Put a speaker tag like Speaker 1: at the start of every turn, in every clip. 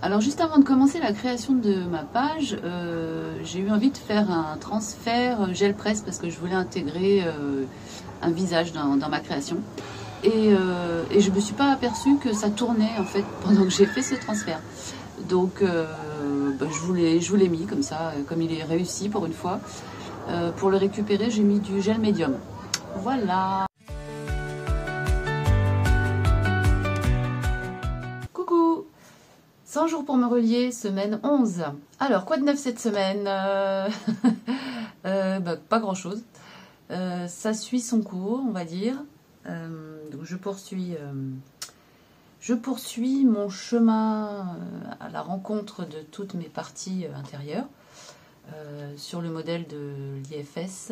Speaker 1: Alors juste avant de commencer la création de ma page, j'ai eu envie de faire un transfert gel presse parce que je voulais intégrer un visage dans ma création. Et je ne me suis pas aperçue que ça tournait en fait pendant que j'ai fait ce transfert. Donc je vous l'ai mis comme ça, comme il est réussi pour une fois. Pour le récupérer, j'ai mis du gel médium. Voilà. Coucou, 100 jours pour me relier, semaine 11. Alors, quoi de neuf cette semaine? Pas grand chose. Ça suit son cours, on va dire. Donc je poursuis mon chemin à la rencontre de toutes mes parties intérieures sur le modèle de l'IFS,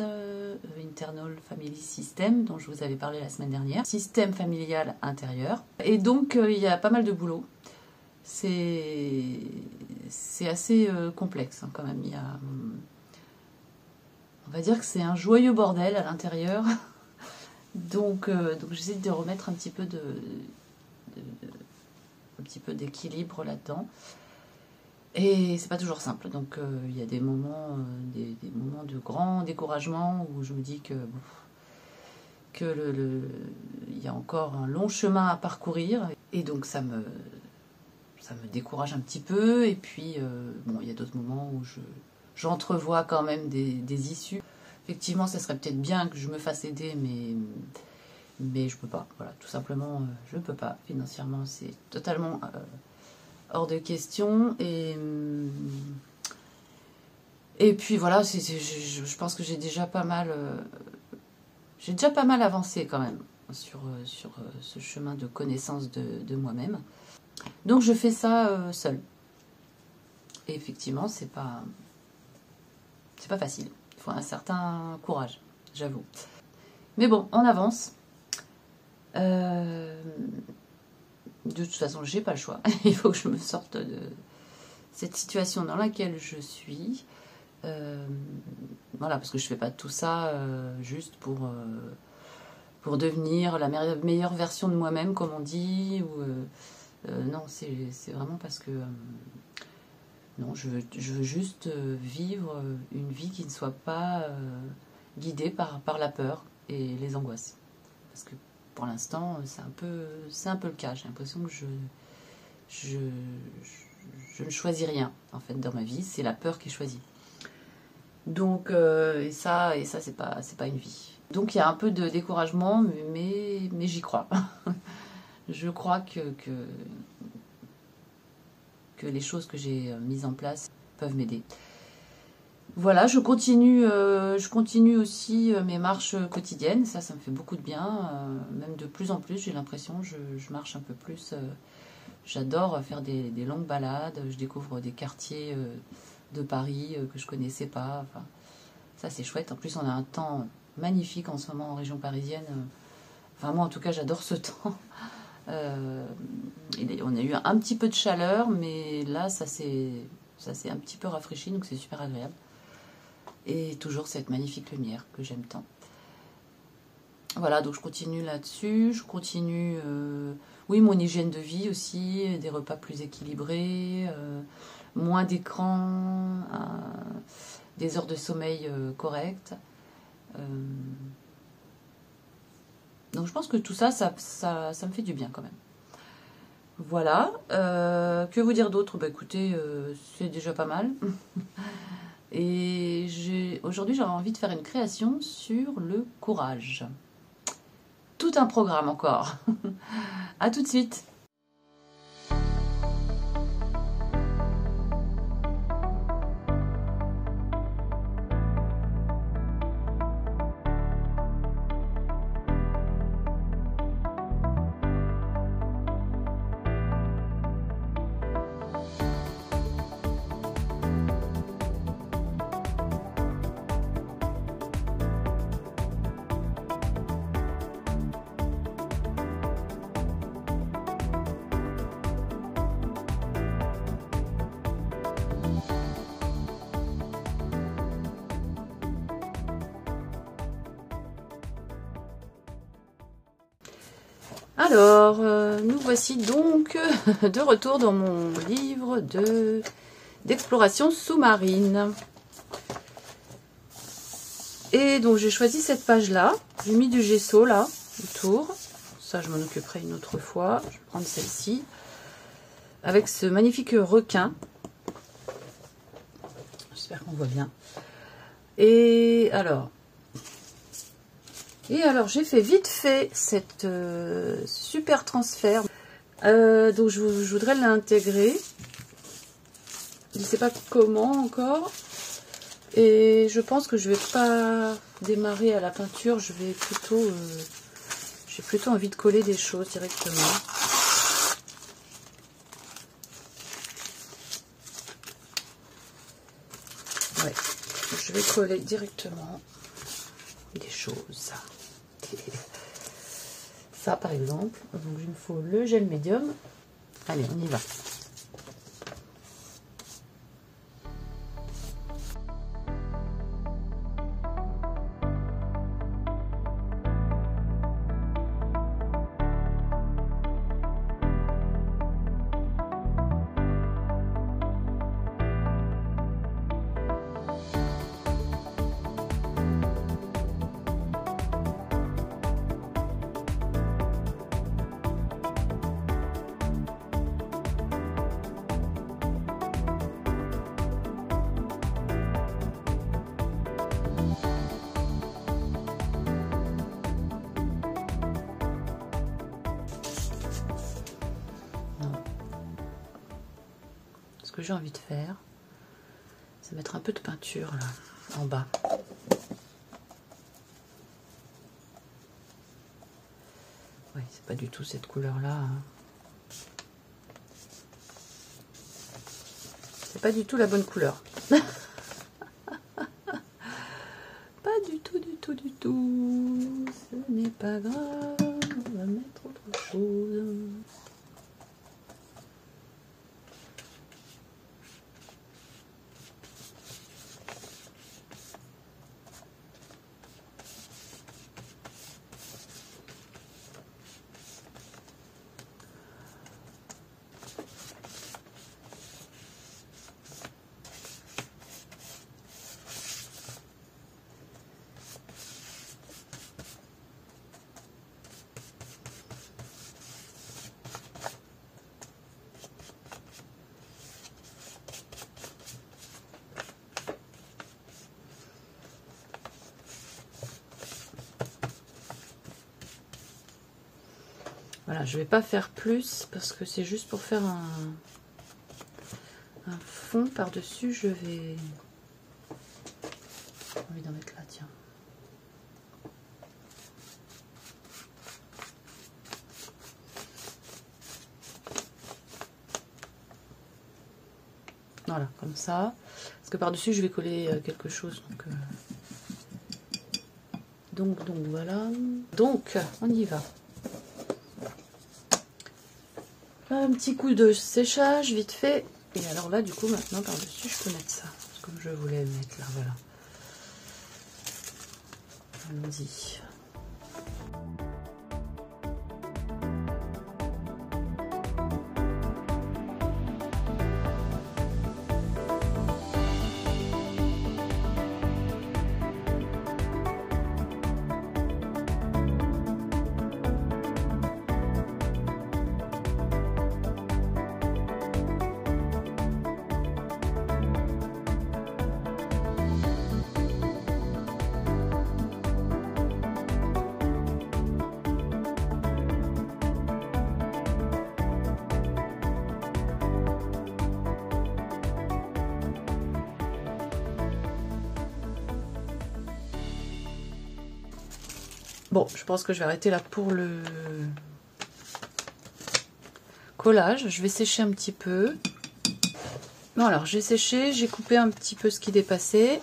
Speaker 1: Internal Family System, dont je vous avais parlé la semaine dernière. Système familial intérieur. Et donc il y a pas mal de boulot. C'est assez complexe quand même. On va dire que c'est un joyeux bordel à l'intérieur. Donc j'essaie de remettre un petit peu d'équilibre là-dedans. Et c'est pas toujours simple. Donc il y a des moments de grand découragement où je me dis que il y a encore un long chemin à parcourir. Et donc ça me décourage un petit peu. Et puis il y a d'autres moments où j'entrevois quand même des issues. Effectivement, ça serait peut-être bien que je me fasse aider, mais je peux pas. Voilà, tout simplement, je ne peux pas. Financièrement, c'est totalement hors de question. Et puis voilà, je pense que j'ai déjà pas mal avancé quand même sur ce chemin de connaissance de moi-même. Donc je fais ça seule. Et effectivement, c'est pas facile. Il faut un certain courage, j'avoue. Mais bon, on avance. De toute façon, j'ai pas le choix. Il faut que je me sorte de cette situation dans laquelle je suis. Voilà, parce que je fais pas tout ça juste pour devenir la meilleure version de moi-même, comme on dit. Non, c'est vraiment parce que non, je veux juste vivre une vie qui ne soit pas guidée par la peur et les angoisses. Parce que pour l'instant, c'est un peu le cas. J'ai l'impression que je ne choisis rien en fait dans ma vie. C'est la peur qui choisit. Donc et ça c'est pas une vie. Donc il y a un peu de découragement, mais j'y crois. Je crois que les choses que j'ai mises en place peuvent m'aider. Voilà, je continue aussi mes marches quotidiennes. Ça me fait beaucoup de bien. Même de plus en plus, j'ai l'impression, je marche un peu plus. J'adore faire des longues balades. Je découvre des quartiers de Paris que je connaissais pas. Enfin, ça, c'est chouette. En plus, on a un temps magnifique en ce moment en région parisienne. Enfin, moi, en tout cas, j'adore ce temps. On a eu un petit peu de chaleur, mais là, ça s'est un petit peu rafraîchi, donc c'est super agréable. Et toujours cette magnifique lumière que j'aime tant. Voilà, donc je continue là-dessus. Je continue, oui, mon hygiène de vie aussi, des repas plus équilibrés, moins d'écran, des heures de sommeil correctes. Donc je pense que tout ça me fait du bien quand même. Voilà. Que vous dire d'autre? Écoutez, c'est déjà pas mal. Et aujourd'hui, j'aurais envie de faire une création sur le courage. Tout un programme encore. À tout de suite. Alors, nous voici donc de retour dans mon livre d'exploration sous-marine. Et donc j'ai choisi cette page-là. J'ai mis du gesso là, autour. Ça, je m'en occuperai une autre fois. Je vais prendre celle-ci. Avec ce magnifique requin. J'espère qu'on voit bien. Et alors j'ai fait vite fait cette super transfert. Donc je voudrais l'intégrer. Je ne sais pas comment encore. Et je pense que je vais pas démarrer à la peinture. J'ai plutôt envie de coller des choses directement. Ouais, je vais coller directement des choses. Ça par exemple, donc il me faut le gel médium. Allez, on y va. Ce que j'ai envie de faire, c'est mettre un peu de peinture là, en bas. Oui, c'est pas du tout cette couleur-là. Hein. C'est pas du tout la bonne couleur. Pas du tout, du tout, du tout. Ce n'est pas grave, on va mettre autre chose. Voilà, je vais pas faire plus parce que c'est juste pour faire un fond par-dessus. Je vais... J'ai envie d'en mettre là, tiens. Voilà, comme ça. Parce que par-dessus, je vais coller quelque chose. Donc voilà. Donc, on y va. Un petit coup de séchage vite fait. Et alors là, du coup, maintenant par-dessus, je peux mettre ça. Comme je voulais le mettre là, voilà. Allons-y. Bon, je pense que je vais arrêter là pour le collage. Je vais sécher un petit peu. Bon, alors j'ai séché, j'ai coupé un petit peu ce qui dépassait.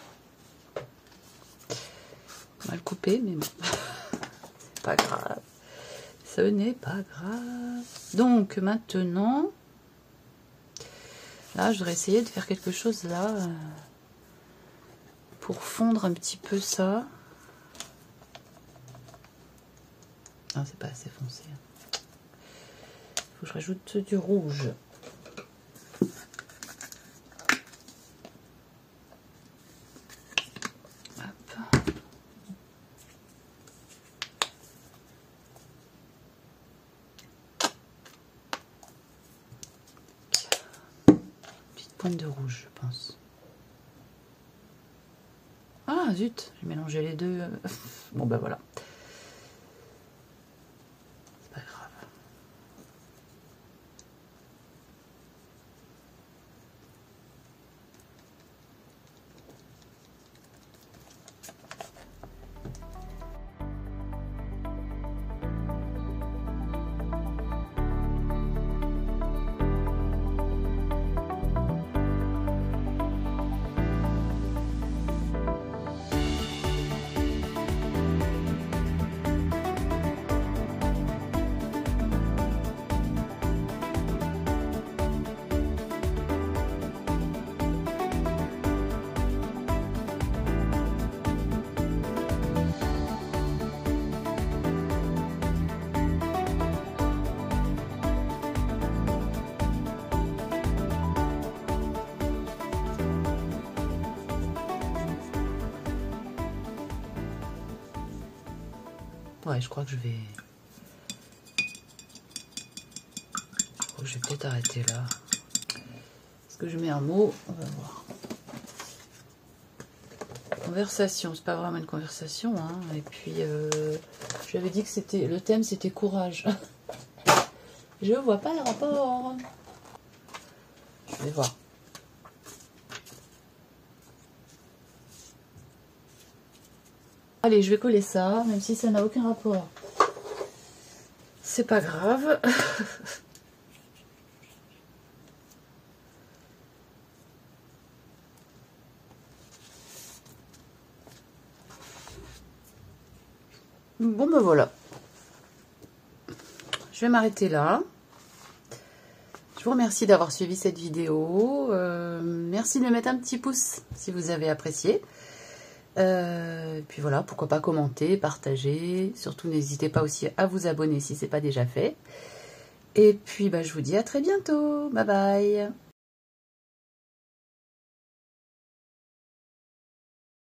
Speaker 1: On va le couper, mais bon, c'est pas grave. Ce n'est pas grave. Donc maintenant, là, je voudrais essayer de faire quelque chose là pour fondre un petit peu ça. Ah, c'est pas assez foncé. que je rajoute du rouge. De rouge, je pense. Ah zut, j'ai mélangé les deux. Bon ben voilà. C'est pas grave. Ouais, je crois que je vais... Je vais peut-être arrêter là. Est-ce que je mets un mot? On va voir. Conversation, c'est pas vraiment une conversation, hein. Et puis, j'avais dit que c'était... Le thème, c'était courage. Je vois pas le rapport. Je vais voir. Allez, je vais coller ça, même si ça n'a aucun rapport. C'est pas grave. Bon ben voilà. Je vais m'arrêter là. Je vous remercie d'avoir suivi cette vidéo. Merci de me mettre un petit pouce si vous avez apprécié. Puis voilà, pourquoi pas commenter, partager. Surtout n'hésitez pas aussi à vous abonner si ce n'est pas déjà fait. Et puis bah, je vous dis à très bientôt. Bye bye.